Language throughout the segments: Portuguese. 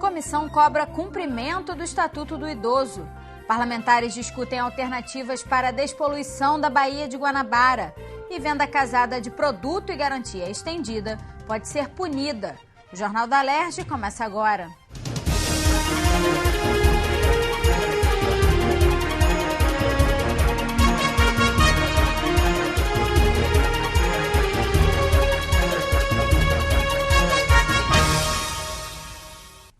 comissão cobra cumprimento do Estatuto do Idoso. Parlamentares discutem alternativas para a despoluição da Baía de Guanabara. E venda casada de produto e garantia estendida pode ser punida. O Jornal da Alerj começa agora.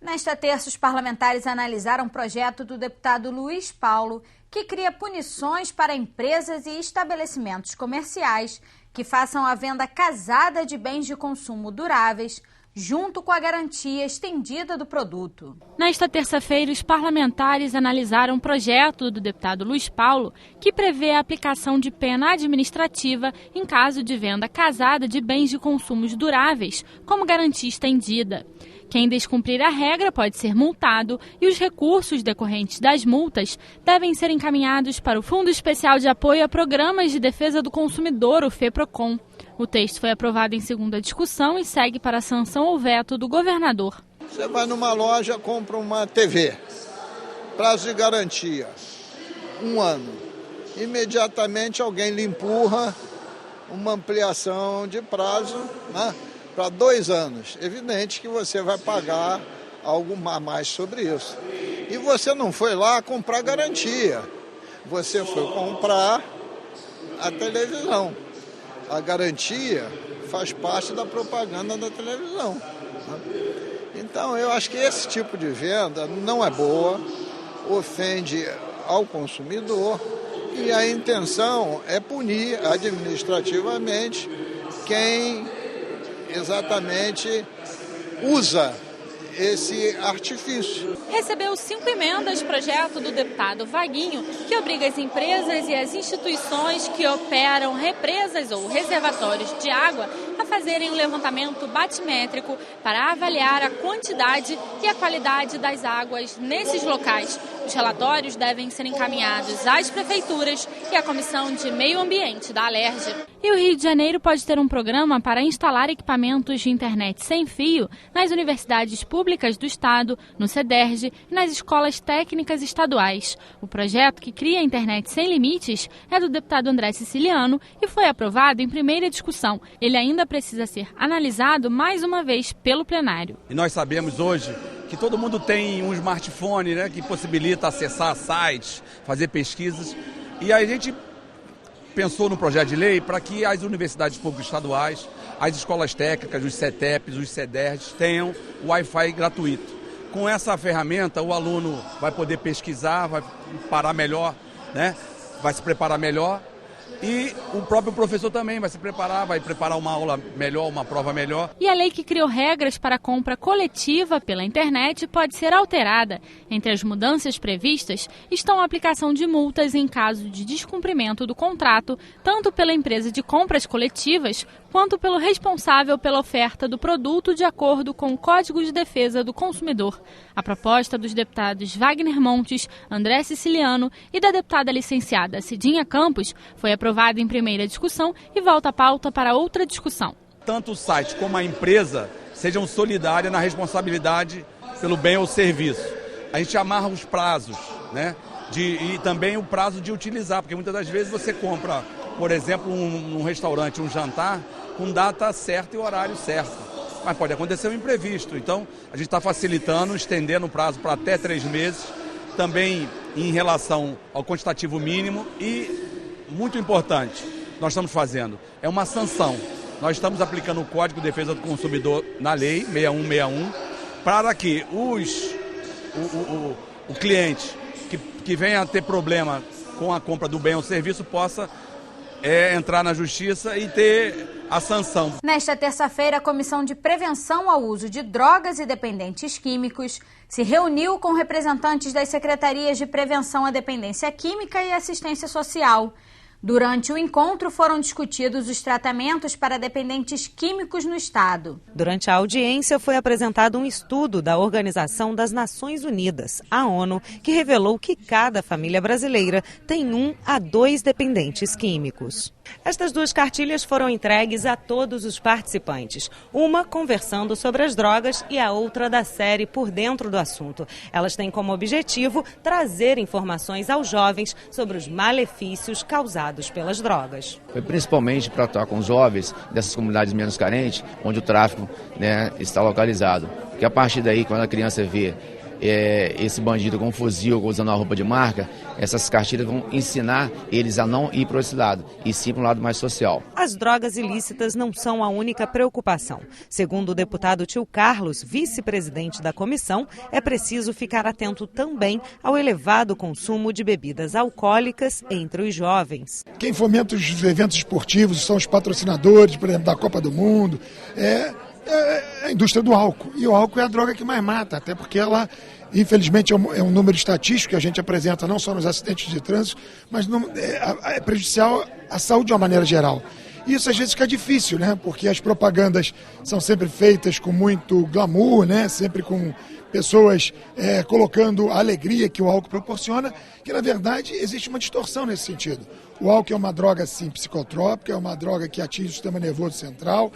Nesta terça, os parlamentares analisaram um projeto do deputado Luiz Paulo que cria punições para empresas e estabelecimentos comerciais que façam a venda casada de bens de consumo duráveis, junto com a garantia estendida do produto. Nesta terça-feira, os parlamentares analisaram um projeto do deputado Luiz Paulo que prevê a aplicação de pena administrativa em caso de venda casada de bens de consumos duráveis, como garantia estendida. Quem descumprir a regra pode ser multado e os recursos decorrentes das multas devem ser encaminhados para o Fundo Especial de Apoio a Programas de Defesa do Consumidor, o FEPROCON. O texto foi aprovado em segunda discussão e segue para a sanção ou veto do governador. Você vai numa loja, compra uma TV, prazo de garantia, 1 ano. Imediatamente alguém lhe empurra uma ampliação de prazo, né, para 2 anos. Evidente que você vai pagar algo a mais sobre isso. E você não foi lá comprar garantia, você foi comprar a televisão. A garantia faz parte da propaganda da televisão. Então, eu acho que esse tipo de venda não é boa, ofende ao consumidor e a intenção é punir administrativamente quem exatamente usa esse artifício. Recebeu 5 emendas projeto do deputado Vaguinho, que obriga as empresas e as instituições que operam represas ou reservatórios de água a fazerem um levantamento batimétrico para avaliar a quantidade e a qualidade das águas nesses locais. Os relatórios devem ser encaminhados às prefeituras e à Comissão de Meio Ambiente da Alerj. E o Rio de Janeiro pode ter um programa para instalar equipamentos de internet sem fio nas universidades públicas do estado, no CEDERJ e nas escolas técnicas estaduais. O projeto, que cria a internet sem limites, é do deputado André Siciliano e foi aprovado em primeira discussão. Ele ainda precisa ser analisado mais uma vez pelo plenário. E nós sabemos hoje que todo mundo tem um smartphone, né, que possibilita acessar sites, fazer pesquisas. E a gente pensou no projeto de lei para que as universidades públicas estaduais, as escolas técnicas, os CETEPs, os CEDERJs tenham Wi-Fi gratuito. Com essa ferramenta, o aluno vai poder pesquisar, vai parar melhor, né, vai se preparar melhor. E o próprio professor também vai se preparar, vai preparar uma aula melhor, uma prova melhor. E a lei que criou regras para a compra coletiva pela internet pode ser alterada. Entre as mudanças previstas estão a aplicação de multas em caso de descumprimento do contrato, tanto pela empresa de compras coletivas, quanto pelo responsável pela oferta do produto de acordo com o Código de Defesa do Consumidor. A proposta dos deputados Wagner Montes, André Siciliano e da deputada licenciada Cidinha Campos foi aprovada em primeira discussão e volta à pauta para outra discussão. Tanto o site como a empresa sejam solidárias na responsabilidade pelo bem ou serviço. A gente amarra os prazos, né? E também o prazo de utilizar, porque muitas das vezes você compra, por exemplo, num restaurante, um jantar, com data certa e horário certo. Mas pode acontecer um imprevisto. Então, a gente está facilitando, estendendo o prazo para até 3 meses, também em relação ao quantitativo mínimo e, muito importante, nós estamos fazendo, é uma sanção. Nós estamos aplicando o Código de Defesa do Consumidor na lei 6161 para que o cliente que venha a ter problema com a compra do bem ou serviço possa entrar na justiça e ter a sanção. Nesta terça-feira, a Comissão de Prevenção ao Uso de Drogas e Dependentes Químicos se reuniu com representantes das Secretarias de Prevenção à Dependência Química e Assistência Social. Durante o encontro foram discutidos os tratamentos para dependentes químicos no estado. Durante a audiência foi apresentado um estudo da Organização das Nações Unidas, a ONU, que revelou que cada família brasileira tem 1 a 2 dependentes químicos. Estas 2 cartilhas foram entregues a todos os participantes. Uma conversando sobre as drogas e a outra da série Por Dentro do Assunto. Elas têm como objetivo trazer informações aos jovens sobre os malefícios causados pelas drogas. Foi principalmente para atuar com os jovens dessas comunidades menos carentes, onde o tráfico, está localizado. Porque a partir daí, quando a criança vê esse bandido com um fuzil, usando uma roupa de marca, essas cartilhas vão ensinar eles a não ir para esse lado, e sim para um lado mais social. As drogas ilícitas não são a única preocupação. Segundo o deputado Tio Carlos, vice-presidente da comissão, é preciso ficar atento também ao elevado consumo de bebidas alcoólicas entre os jovens. Quem fomenta os eventos esportivos são os patrocinadores, por exemplo, da Copa do Mundo, é a indústria do álcool. E o álcool é a droga que mais mata, até porque ela, infelizmente, é um número estatístico que a gente apresenta não só nos acidentes de trânsito, mas é prejudicial à saúde de uma maneira geral. E isso às vezes fica difícil, porque as propagandas são sempre feitas com muito glamour, sempre com pessoas colocando a alegria que o álcool proporciona, que na verdade existe uma distorção nesse sentido. O álcool é uma droga, sim, psicotrópica, é uma droga que atinge o sistema nervoso central,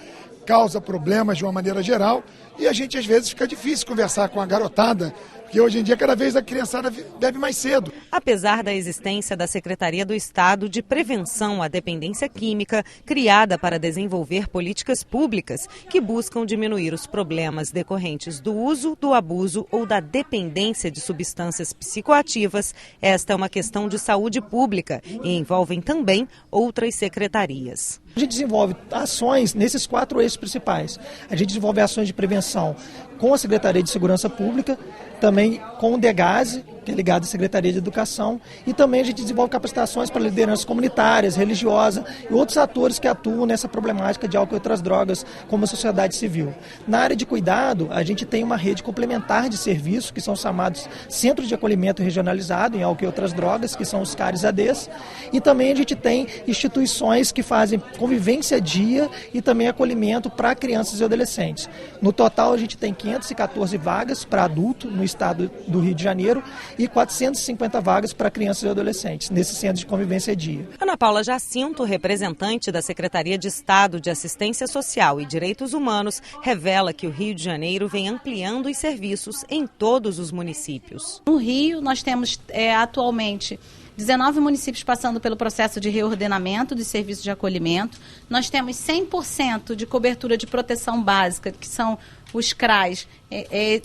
causa problemas de uma maneira geral, e a gente às vezes fica difícil conversar com a garotada, porque hoje em dia cada vez a criançada bebe mais cedo. Apesar da existência da Secretaria do Estado de Prevenção à Dependência Química, criada para desenvolver políticas públicas que buscam diminuir os problemas decorrentes do uso, do abuso ou da dependência de substâncias psicoativas, esta é uma questão de saúde pública e envolvem também outras secretarias. A gente desenvolve ações nesses 4 eixos principais. A gente desenvolve ações de prevenção com a Secretaria de Segurança Pública, também com o DEGASE, que é ligado à Secretaria de Educação, e também a gente desenvolve capacitações para lideranças comunitárias, religiosas e outros atores que atuam nessa problemática de álcool e outras drogas, como a sociedade civil. Na área de cuidado, a gente tem uma rede complementar de serviços, que são chamados Centros de Acolhimento Regionalizado em álcool e outras drogas, que são os CARES-ADs, e também a gente tem instituições que fazem convivência dia e também acolhimento para crianças e adolescentes. No total, a gente tem 514 vagas para adulto no estado do Rio de Janeiro e 450 vagas para crianças e adolescentes, nesse centro de convivência dia. Ana Paula Jacinto, representante da Secretaria de Estado de Assistência Social e Direitos Humanos, revela que o Rio de Janeiro vem ampliando os serviços em todos os municípios. No Rio, nós temos atualmente 19 municípios passando pelo processo de reordenamento de serviços de acolhimento. Nós temos 100% de cobertura de proteção básica, que são os CRAs.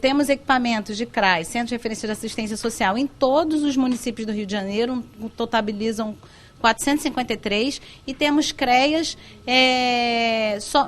Temos equipamentos de CRAs, Centro de Referência de Assistência Social, em todos os municípios do Rio de Janeiro, totalizam 453, e temos CREAs,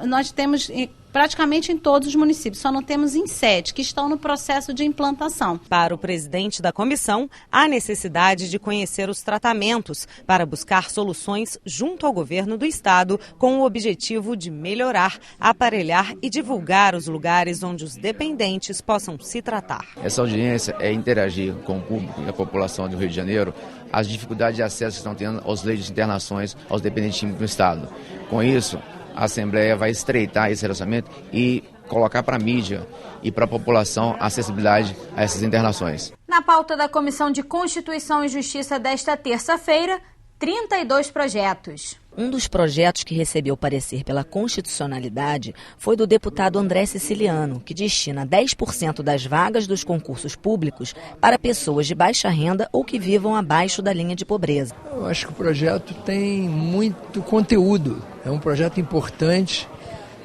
nós temos praticamente em todos os municípios, só não temos em 7, que estão no processo de implantação. Para o presidente da comissão, há necessidade de conhecer os tratamentos para buscar soluções junto ao governo do estado, com o objetivo de melhorar, aparelhar e divulgar os lugares onde os dependentes possam se tratar. Essa audiência é interagir com o público e a população do Rio de Janeiro, as dificuldades de acesso que estão tendo aos leitos de internações aos dependentes químicos do estado. Com isso, a Assembleia vai estreitar esse relacionamento e colocar para a mídia e para a população a acessibilidade a essas internações. Na pauta da Comissão de Constituição e Justiça desta terça-feira, 32 projetos. Um dos projetos que recebeu parecer pela constitucionalidade foi do deputado André Siciliano, que destina 10% das vagas dos concursos públicos para pessoas de baixa renda ou que vivam abaixo da linha de pobreza. Eu acho que o projeto tem muito conteúdo, é um projeto importante,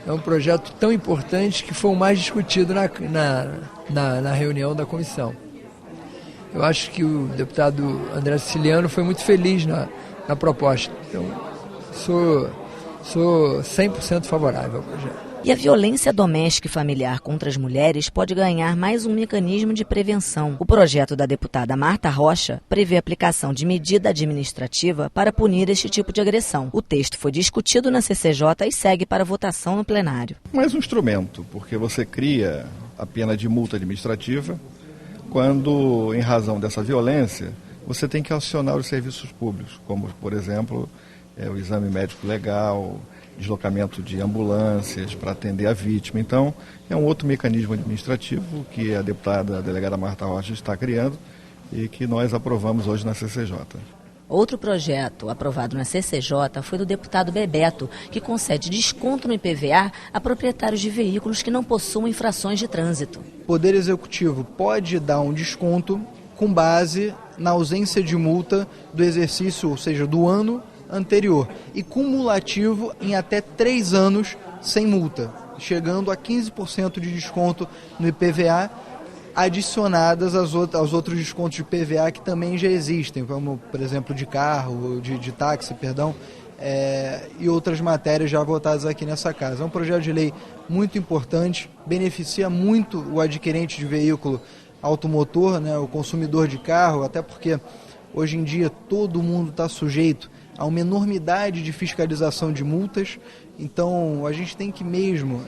é um projeto tão importante que foi o mais discutido na reunião da comissão. Eu acho que o deputado André Siciliano foi muito feliz na proposta. Então, sou 100% favorável ao projeto. E a violência doméstica e familiar contra as mulheres pode ganhar mais um mecanismo de prevenção. O projeto da deputada Marta Rocha prevê a aplicação de medida administrativa para punir este tipo de agressão. O texto foi discutido na CCJ e segue para votação no plenário. Mais um instrumento, porque você cria a pena de multa administrativa quando, em razão dessa violência, você tem que acionar os serviços públicos, como, por exemplo, o exame médico legal, deslocamento de ambulâncias para atender a vítima. Então, é um outro mecanismo administrativo que a delegada Marta Rocha está criando e que nós aprovamos hoje na CCJ. Outro projeto aprovado na CCJ foi do deputado Bebeto, que concede desconto no IPVA a proprietários de veículos que não possuem infrações de trânsito. O Poder Executivo pode dar um desconto com base na ausência de multa do exercício, ou seja, do ano anterior, e cumulativo em até 3 anos sem multa, chegando a 15% de desconto no IPVA, adicionadas aos outros descontos de IPVA que também já existem, como, por exemplo, de carro, de táxi, e outras matérias já votadas aqui nessa casa. É um projeto de lei muito importante, beneficia muito o adquirente de veículo automotor, né, o consumidor de carro, até porque hoje em dia todo mundo está sujeito a uma enormidade de fiscalização de multas. Então a gente tem que mesmo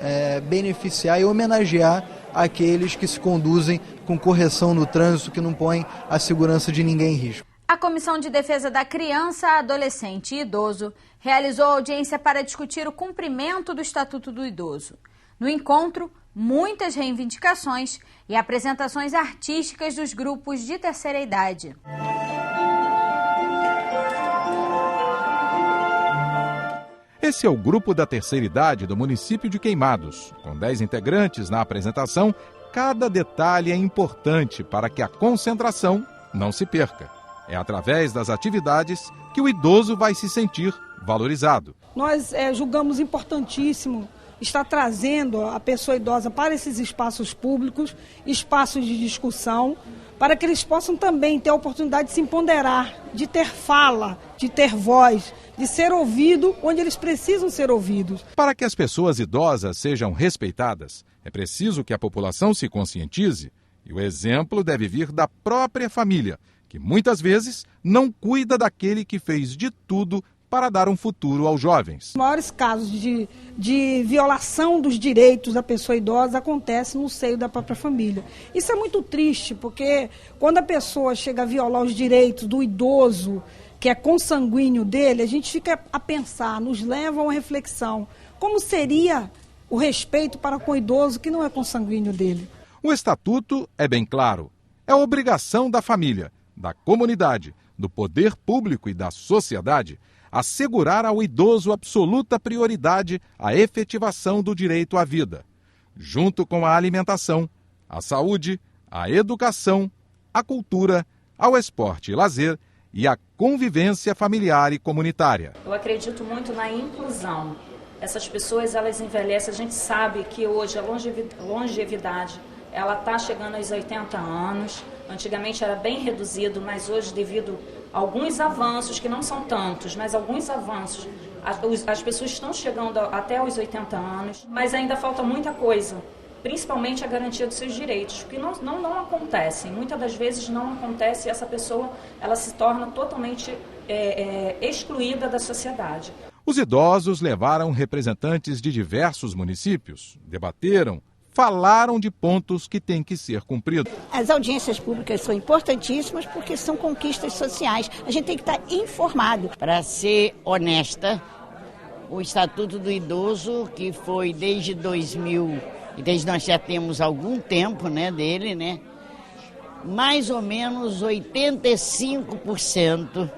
beneficiar e homenagear aqueles que se conduzem com correção no trânsito, que não põem a segurança de ninguém em risco. A Comissão de Defesa da Criança, Adolescente e Idoso realizou audiência para discutir o cumprimento do Estatuto do Idoso. No encontro, muitas reivindicações e apresentações artísticas dos grupos de terceira idade. Esse é o grupo da terceira idade do município de Queimados. Com 10 integrantes na apresentação, cada detalhe é importante para que a concentração não se perca. É através das atividades que o idoso vai se sentir valorizado. Nós julgamos importantíssimo estar trazendo a pessoa idosa para esses espaços públicos, espaços de discussão, para que eles possam também ter a oportunidade de se empoderar, de ter fala, de ter voz, de ser ouvido onde eles precisam ser ouvidos. Para que as pessoas idosas sejam respeitadas, é preciso que a população se conscientize, e o exemplo deve vir da própria família, que muitas vezes não cuida daquele que fez de tudo para dar um futuro aos jovens. Os maiores casos de violação dos direitos da pessoa idosa acontecem no seio da própria família. Isso é muito triste, porque quando a pessoa chega a violar os direitos do idoso, que é consanguíneo dele, a gente fica a pensar, nos leva a uma reflexão. Como seria o respeito para com o idoso que não é consanguíneo dele? O Estatuto é bem claro. É obrigação da família, da comunidade, do poder público e da sociedade assegurar ao idoso absoluta prioridade à efetivação do direito à vida, junto com a alimentação, a saúde, a educação, a cultura, ao esporte e lazer e a convivência familiar e comunitária. Eu acredito muito na inclusão. Essas pessoas, elas envelhecem, a gente sabe que hoje a longevidade, ela está chegando aos 80 anos. Antigamente era bem reduzido, mas hoje, devido a alguns avanços, que não são tantos, mas alguns avanços, as pessoas estão chegando até os 80 anos, mas ainda falta muita coisa, principalmente a garantia dos seus direitos, que não acontecem. Muitas das vezes não acontece e essa pessoa ela se torna totalmente excluída da sociedade. Os idosos levaram representantes de diversos municípios, debateram, falaram de pontos que têm que ser cumpridos. As audiências públicas são importantíssimas porque são conquistas sociais. A gente tem que estar informado. Para ser honesta, o Estatuto do Idoso, que foi desde 2000, e desde nós já temos algum tempo dele, mais ou menos 85%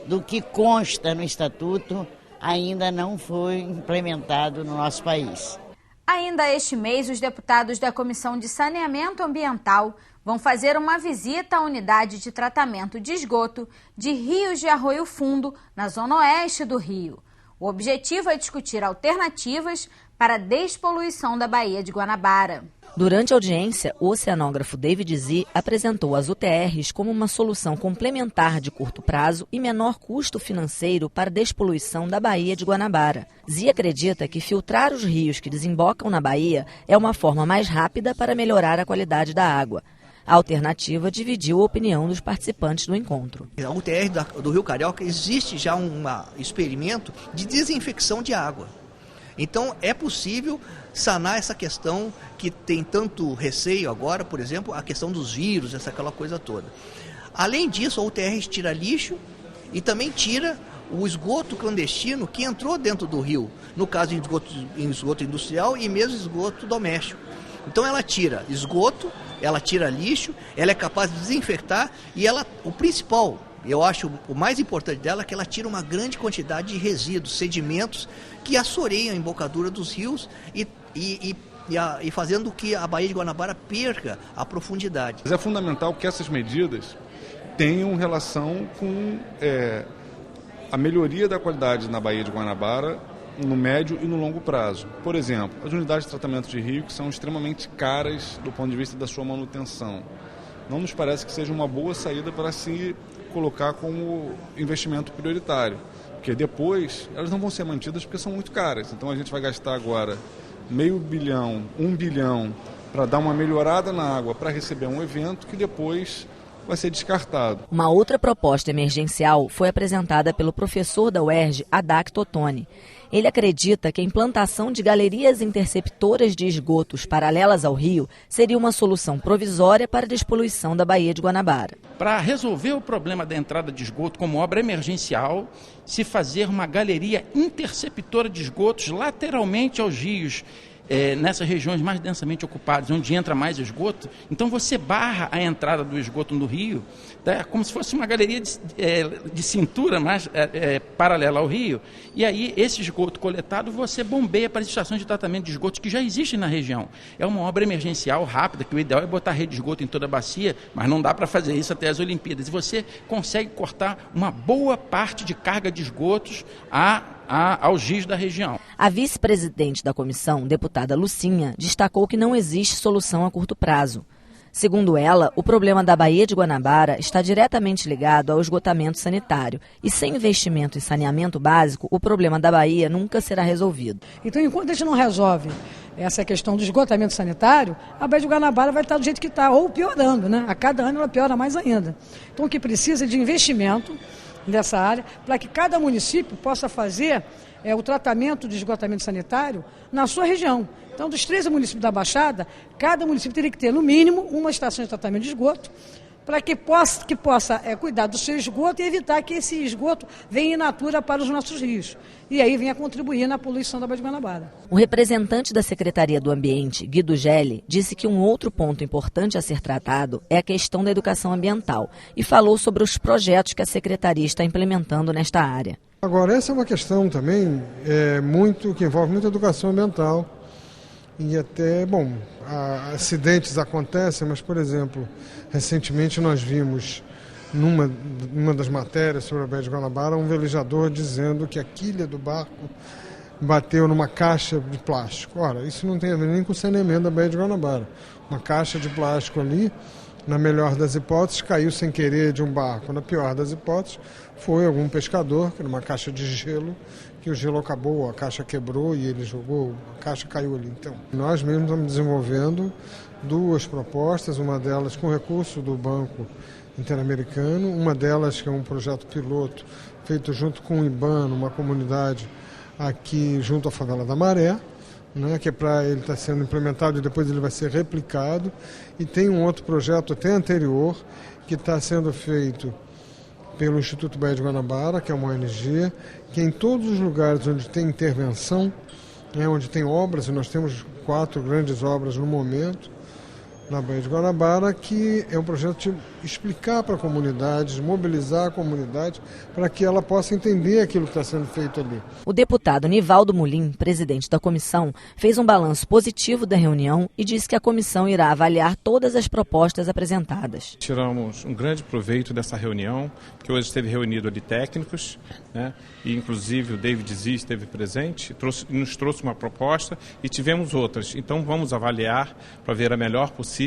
do que consta no Estatuto ainda não foi implementado no nosso país. Ainda este mês, os deputados da Comissão de Saneamento Ambiental vão fazer uma visita à unidade de tratamento de esgoto de Rios de Arroio Fundo, na zona oeste do Rio. O objetivo é discutir alternativas para a despoluição da Baía de Guanabara. Durante a audiência, o oceanógrafo David Zi apresentou as UTRs como uma solução complementar de curto prazo e menor custo financeiro para a despoluição da Baía de Guanabara. Zi acredita que filtrar os rios que desembocam na Baía é uma forma mais rápida para melhorar a qualidade da água. A alternativa dividiu a opinião dos participantes do encontro. Na UTR do Rio Carioca existe já um experimento de desinfecção de água. Então é possível sanar essa questão que tem tanto receio agora, por exemplo, a questão dos vírus, aquela coisa toda. Além disso, a UTR tira lixo e também tira o esgoto clandestino que entrou dentro do rio, no caso em esgoto industrial e mesmo esgoto doméstico. Então ela tira esgoto, ela tira lixo, ela é capaz de desinfectar e o principal Eu acho o mais importante dela é que ela tira uma grande quantidade de resíduos, sedimentos que assoreiam a embocadura dos rios e fazendo que a Baía de Guanabara perca a profundidade. Mas é fundamental que essas medidas tenham relação com a melhoria da qualidade na Baía de Guanabara no médio e no longo prazo. Por exemplo, as unidades de tratamento de rio que são extremamente caras do ponto de vista da sua manutenção. Não nos parece que seja uma boa saída para se colocar como investimento prioritário, porque depois elas não vão ser mantidas porque são muito caras. Então a gente vai gastar agora R$500 bilhão, R$1 bilhão para dar uma melhorada na água para receber um evento que depois vai ser descartado. Uma outra proposta emergencial foi apresentada pelo professor da UERJ, Hadak Totoni. Ele acredita que a implantação de galerias interceptoras de esgotos paralelas ao rio seria uma solução provisória para a despoluição da Baía de Guanabara. Para resolver o problema da entrada de esgoto como obra emergencial, se fazer uma galeria interceptora de esgotos lateralmente aos rios, nessas regiões mais densamente ocupadas, onde entra mais esgoto, então você barra a entrada do esgoto no rio, tá? Como se fosse uma galeria de cintura mais paralela ao rio, e aí esse esgoto coletado você bombeia para as estações de tratamento de esgotos que já existem na região. É uma obra emergencial rápida, que o ideal é botar rede de esgoto em toda a bacia, mas não dá para fazer isso até as Olimpíadas, e você consegue cortar uma boa parte de carga de esgotos aos rios da região. A vice-presidente da comissão, deputada Lucinha, destacou que não existe solução a curto prazo. Segundo ela, o problema da Baía de Guanabara está diretamente ligado ao esgotamento sanitário. E sem investimento em saneamento básico, o problema da Baía nunca será resolvido. Então, enquanto a gente não resolve essa questão do esgotamento sanitário, a Baía de Guanabara vai estar do jeito que está, ou piorando, né? A cada ano ela piora mais ainda. Então, o que precisa é de investimento dessa área, para que cada município possa fazer o tratamento de esgotamento sanitário na sua região. Então, dos 13 municípios da Baixada, cada município teria que ter, no mínimo, uma estação de tratamento de esgoto, para que possa cuidar do seu esgoto e evitar que esse esgoto venha in natura para os nossos rios. E aí venha contribuir na poluição da Baía de Guanabara. O representante da Secretaria do Ambiente, Guido Gelli, disse que um outro ponto importante a ser tratado é a questão da educação ambiental e falou sobre os projetos que a Secretaria está implementando nesta área. Agora, essa é uma questão também que envolve muita educação ambiental. E até, acidentes acontecem, mas, por exemplo, recentemente nós vimos, numa das matérias sobre a Baía de Guanabara, um velejador dizendo que a quilha do barco bateu numa caixa de plástico. Ora, isso não tem a ver nem com o saneamento da Baía de Guanabara. Uma caixa de plástico ali, na melhor das hipóteses, caiu sem querer de um barco. Na pior das hipóteses, foi algum pescador, que era uma caixa de gelo, que o gelo acabou, a caixa quebrou e ele jogou, a caixa caiu ali. Então, nós mesmos estamos desenvolvendo 2 propostas, uma delas com recurso do Banco Interamericano, uma delas que é um projeto piloto feito junto com o IBAN, uma comunidade aqui junto à Favela da Maré, né, que ele está sendo implementado e depois ele vai ser replicado. E tem um outro projeto até anterior que está sendo feito pelo Instituto Baía de Guanabara, que é uma ONG, que em todos os lugares onde tem intervenção, onde tem obras, e nós temos 4 grandes obras no momento, na Baía de Guanabara, que é um projeto de explicar para a comunidade, mobilizar a comunidade, para que ela possa entender aquilo que está sendo feito ali. O deputado Nivaldo Mulim, presidente da comissão, fez um balanço positivo da reunião e disse que a comissão irá avaliar todas as propostas apresentadas. Tiramos um grande proveito dessa reunião, que hoje esteve reunido ali técnicos, né? E inclusive o David Zee esteve presente, nos trouxe uma proposta e tivemos outras. Então vamos avaliar para ver a melhor possível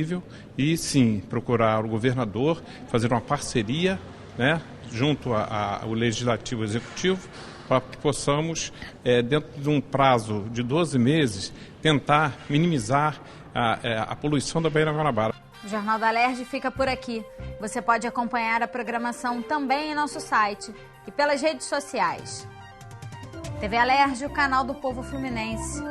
e sim procurar o governador, fazer uma parceria, né, junto ao Legislativo e Executivo, para que possamos, dentro de um prazo de 12 meses, tentar minimizar a poluição da Baía de Guanabara. O Jornal da Alerj fica por aqui. Você pode acompanhar a programação também em nosso site e pelas redes sociais. TV Alerj, o canal do povo fluminense.